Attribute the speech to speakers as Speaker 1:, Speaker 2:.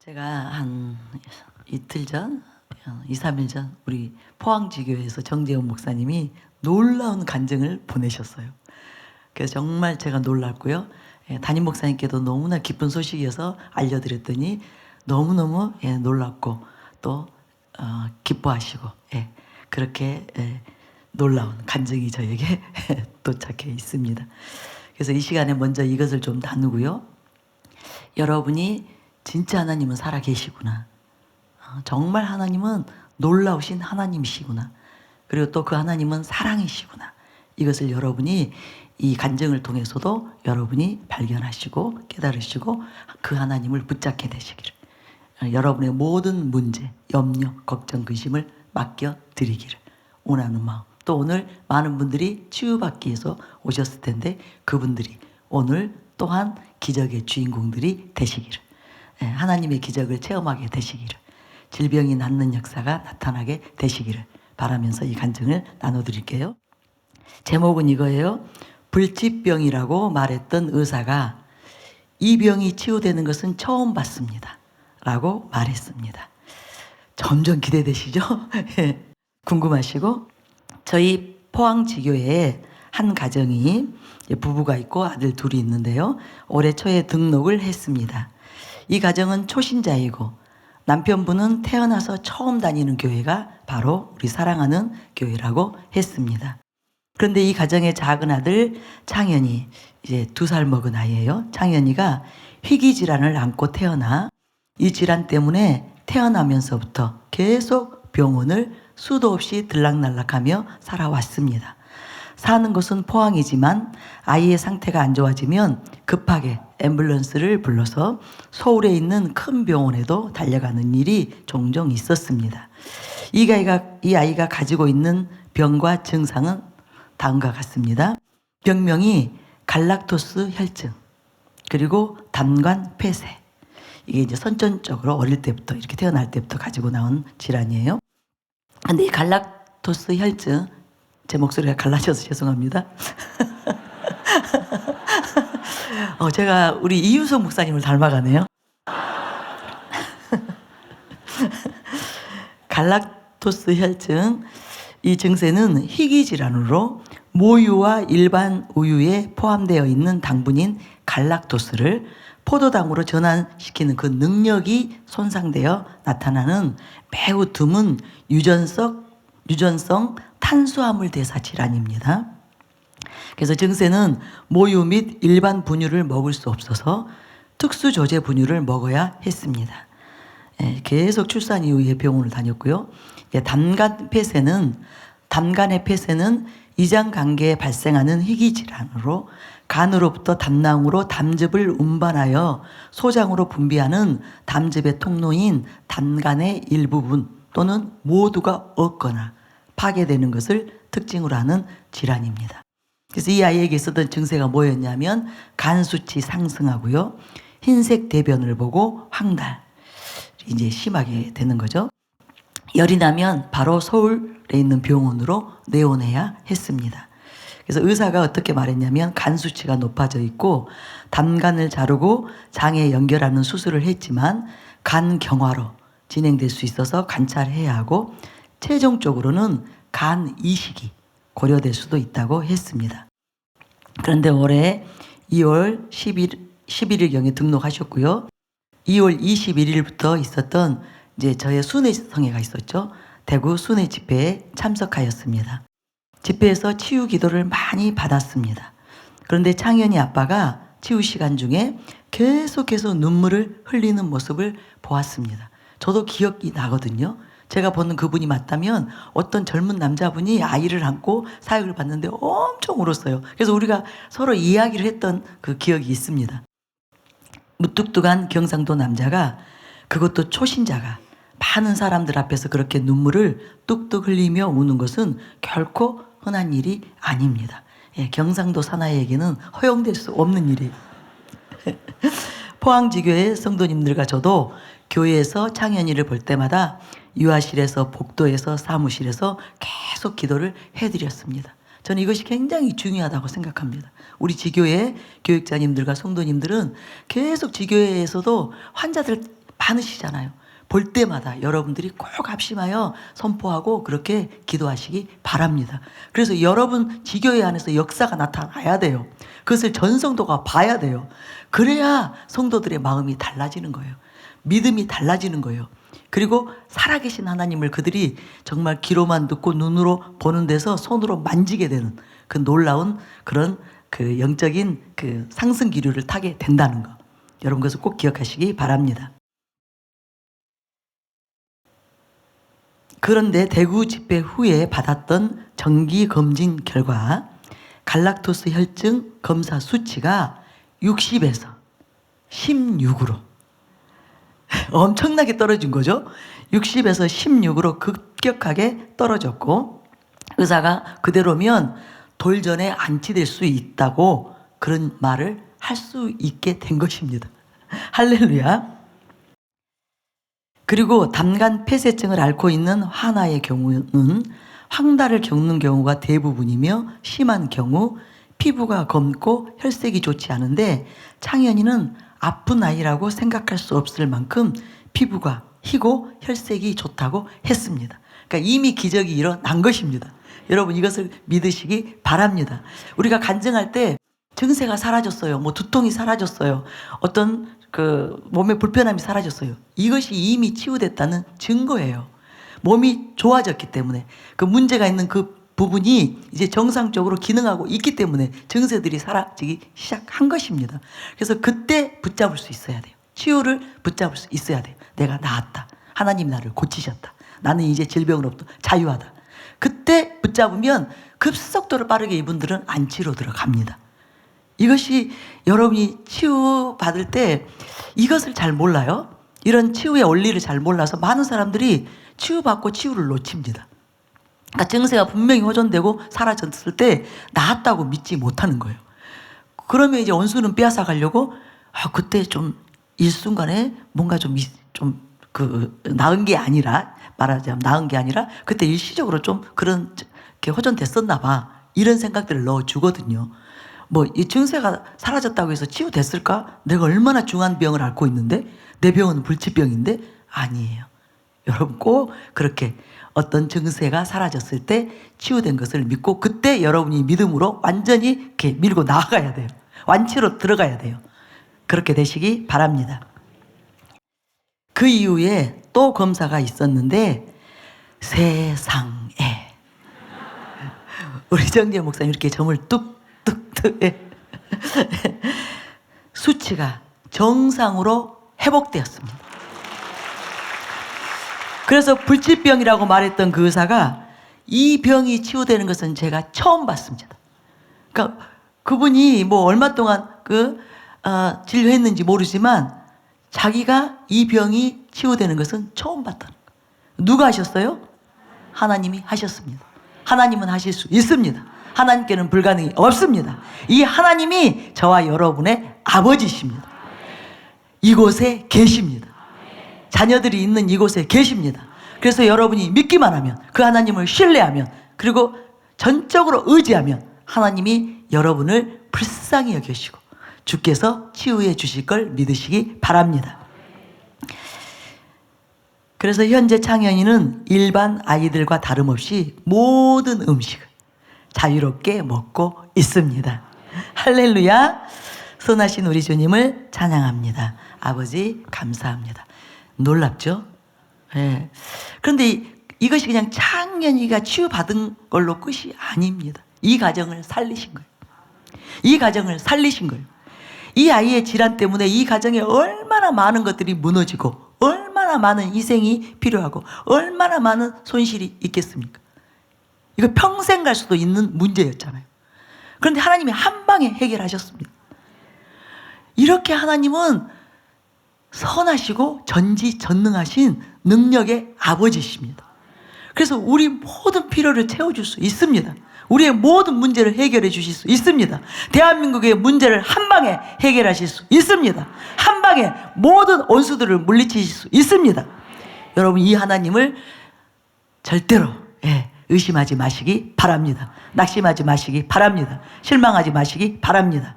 Speaker 1: 제가 한 이틀 전, 2, 3일 전 우리 포항지교에서 정재훈 목사님이 놀라운 간증을 보내셨어요. 그래서 정말 제가 놀랐고요. 담임 목사님께도 너무나 기쁜 소식이어서 알려드렸더니 너무너무 놀랍고 또 기뻐하시고 그렇게 놀라운 간증이 저에게 도착해 있습니다. 그래서 이 시간에 먼저 이것을 좀 나누고요. 여러분이 진짜 하나님은 살아계시구나. 정말 하나님은 놀라우신 하나님이시구나. 그리고 또 그 하나님은 사랑이시구나. 이것을 여러분이 이 간증을 통해서도 여러분이 발견하시고 깨달으시고 그 하나님을 붙잡게 되시기를, 여러분의 모든 문제, 염려, 걱정, 근심을 맡겨드리기를 원하는 마음. 또 오늘 많은 분들이 치유받기 위해서 오셨을 텐데 그분들이 오늘 또한 기적의 주인공들이 되시기를, 하나님의 기적을 체험하게 되시기를, 질병이 낫는 역사가 나타나게 되시기를 바라면서 이 간증을 나눠드릴게요. 제목은 이거예요. 불치병이라고 말했던 의사가 이 병이 치유되는 것은 처음 봤습니다 라고 말했습니다. 점점 기대되시죠? 궁금하시고, 저희 포항지교회에 한 가정이 부부가 있고 아들 둘이 있는데요. 올해 초에 등록을 했습니다. 이 가정은 초신자이고 남편분은 태어나서 처음 다니는 교회가 바로 우리 사랑하는 교회라고 했습니다. 그런데 이 가정의 작은 아들 창현이 이제 2살 먹은 아이예요. 창현이가 희귀질환을 안고 태어나 이 질환 때문에 태어나면서부터 계속 병원을 수도 없이 들락날락하며 살아왔습니다. 사는 곳은 포항이지만 아이의 상태가 안 좋아지면 급하게 앰뷸런스를 불러서 서울에 있는 큰 병원에도 달려가는 일이 종종 있었습니다. 이 아이가 가지고 있는 병과 증상은 다음과 같습니다. 병명이 갈락토스 혈증, 그리고 담관 폐쇄. 이게 이제 선천적으로 어릴 때부터, 이렇게 태어날 때부터 가지고 나온 질환이에요. 근데 이 갈락토스 혈증, 제 목소리가 갈라져서 죄송합니다. 제가 우리 이유석 목사님을 닮아가네요. 갈락토스 혈증, 이 증세는 희귀질환으로 모유와 일반 우유에 포함되어 있는 당분인 갈락토스를 포도당으로 전환시키는 그 능력이 손상되어 나타나는 매우 드문 유전성 탄수화물 대사 질환입니다. 그래서 증세는 모유 및 일반 분유를 먹을 수 없어서 특수 조제 분유를 먹어야 했습니다. 계속 출산 이후에 병원을 다녔고요. 담간의 폐쇄는 이장 관계에 발생하는 희귀 질환으로 간으로부터 담낭으로 담즙을 운반하여 소장으로 분비하는 담즙의 통로인 담간의 일부분 또는 모두가 없거나 파괴되는 것을 특징으로 하는 질환입니다. 그래서 이 아이에게 있었던 증세가 뭐였냐면 간 수치 상승하고요, 흰색 대변을 보고 황달, 이제 심하게 되는 거죠. 열이 나면 바로 서울에 있는 병원으로 내원해야 했습니다. 그래서 의사가 어떻게 말했냐면 간 수치가 높아져 있고 담간을 자르고 장에 연결하는 수술을 했지만 간 경화로 진행될 수 있어서 관찰해야 하고 최종적으로는 간 이식이 고려될 수도 있다고 했습니다. 그런데 올해 2월 11일경에 등록하셨고요. 2월 21일부터 있었던 이제 저의 순회 성회가 있었죠. 대구 순회 집회에 참석하였습니다. 집회에서 치유 기도를 많이 받았습니다. 그런데 창현이 아빠가 치유 시간 중에 계속해서 눈물을 흘리는 모습을 보았습니다. 저도 기억이 나거든요. 제가 보는 그분이 맞다면 어떤 젊은 남자분이 아이를 안고 사역을 받는데 엄청 울었어요. 그래서 우리가 서로 이야기를 했던 그 기억이 있습니다. 무뚝뚝한 경상도 남자가, 그것도 초신자가 많은 사람들 앞에서 그렇게 눈물을 뚝뚝 흘리며 우는 것은 결코 흔한 일이 아닙니다. 경상도 사나이에게는 허용될 수 없는 일이에요. 포항지교회 성도님들과 저도 교회에서 창현이를 볼 때마다 유아실에서, 복도에서, 사무실에서 계속 기도를 해드렸습니다. 저는 이것이 굉장히 중요하다고 생각합니다. 우리 지교회 교육자님들과 성도님들은 계속 지교회에서도 환자들 많으시잖아요. 볼 때마다 여러분들이 꼭 합심하여 선포하고 그렇게 기도하시기 바랍니다. 그래서 여러분 지교회 안에서 역사가 나타나야 돼요. 그것을 전 성도가 봐야 돼요. 그래야 성도들의 마음이 달라지는 거예요. 믿음이 달라지는 거예요. 그리고 살아계신 하나님을 그들이 정말 귀로만 듣고 눈으로 보는 데서 손으로 만지게 되는 그 놀라운 그런 그 영적인 그 상승 기류를 타게 된다는 거. 여러분 그것을 꼭 기억하시기 바랍니다. 그런데 대구 집회 후에 받았던 정기 검진 결과 갈락토스 혈증 검사 수치가 60에서 16으로 엄청나게 떨어진 거죠. 60에서 16으로 급격하게 떨어졌고 의사가 그대로면 돌전에 안치될 수 있다고 그런 말을 할 수 있게 된 것입니다. 할렐루야. 그리고 담간 폐쇄증을 앓고 있는 하나의 경우는 황달을 겪는 경우가 대부분이며 심한 경우 피부가 검고 혈색이 좋지 않은데 창현이는 아픈 아이라고 생각할 수 없을 만큼 피부가 희고 혈색이 좋다고 했습니다. 그러니까 이미 기적이 일어난 것입니다. 여러분 이것을 믿으시기 바랍니다. 우리가 간증할 때 증세가 사라졌어요. 뭐 두통이 사라졌어요. 어떤 그 몸의 불편함이 사라졌어요. 이것이 이미 치유됐다는 증거예요. 몸이 좋아졌기 때문에 그 문제가 있는 그 부분이 이제 정상적으로 기능하고 있기 때문에 증세들이 사라지기 시작한 것입니다. 그래서 그때 붙잡을 수 있어야 돼요. 치유를 붙잡을 수 있어야 돼요. 내가 나았다. 하나님이 나를 고치셨다. 나는 이제 질병으로부터 자유하다. 그때 붙잡으면 급속도로 빠르게 이분들은 안치로 들어갑니다. 이것이 여러분이 치유받을 때 이것을 잘 몰라요. 이런 치유의 원리를 잘 몰라서 많은 사람들이 치유받고 치유를 놓칩니다. 그러니까 증세가 분명히 호전되고 사라졌을 때 나았다고 믿지 못하는 거예요. 그러면 이제 원수는 빼앗아 가려고 그때 좀 일순간에 뭔가 좀 나은 게 아니라 말하자면 나은 게 아니라 그때 일시적으로 좀 그런 게 호전됐었나 봐. 이런 생각들을 넣어주거든요. 뭐 이 증세가 사라졌다고 해서 치유됐을까? 내가 얼마나 중한 병을 앓고 있는데 내 병은 불치병인데 아니에요. 여러분 꼭 그렇게 어떤 증세가 사라졌을 때 치유된 것을 믿고 그때 여러분이 믿음으로 완전히 이렇게 밀고 나아가야 돼요. 완치로 들어가야 돼요. 그렇게 되시기 바랍니다. 그 이후에 또 검사가 있었는데 세상에 우리 정재 목사님 이렇게 점을 뚝뚝뚝 수치가 정상으로 회복되었습니다. 그래서 불치병이라고 말했던 그 의사가 이 병이 치유되는 것은 제가 처음 봤습니다. 그러니까 그분이 뭐 얼마 동안 진료했는지 모르지만 자기가 이 병이 치유되는 것은 처음 봤다는 거예요. 누가 하셨어요? 하나님이 하셨습니다. 하나님은 하실 수 있습니다. 하나님께는 불가능이 없습니다. 이 하나님이 저와 여러분의 아버지십니다. 이곳에 계십니다. 자녀들이 있는 이곳에 계십니다. 그래서 여러분이 믿기만 하면 그 하나님을 신뢰하면 그리고 전적으로 의지하면 하나님이 여러분을 불쌍히 여기시고 주께서 치유해 주실 걸 믿으시기 바랍니다. 그래서 현재 창현이는 일반 아이들과 다름없이 모든 음식을 자유롭게 먹고 있습니다. 할렐루야. 선하신 우리 주님을 찬양합니다. 아버지 감사합니다. 놀랍죠? 예. 그런데 이것이 그냥 창현이가 치유받은 걸로 끝이 아닙니다. 이 가정을 살리신 거예요. 이 가정을 살리신 거예요. 이 아이의 질환 때문에 이 가정에 얼마나 많은 것들이 무너지고 얼마나 많은 희생이 필요하고 얼마나 많은 손실이 있겠습니까? 이거 평생 갈 수도 있는 문제였잖아요. 그런데 하나님이 한 방에 해결하셨습니다. 이렇게 하나님은 선하시고 전지전능하신 능력의 아버지십니다. 그래서 우리 모든 필요를 채워줄 수 있습니다. 우리의 모든 문제를 해결해 주실 수 있습니다. 대한민국의 문제를 한 방에 해결하실 수 있습니다. 한 방에 모든 원수들을 물리치실 수 있습니다. 여러분 이 하나님을 절대로 의심하지 마시기 바랍니다. 낙심하지 마시기 바랍니다. 실망하지 마시기 바랍니다.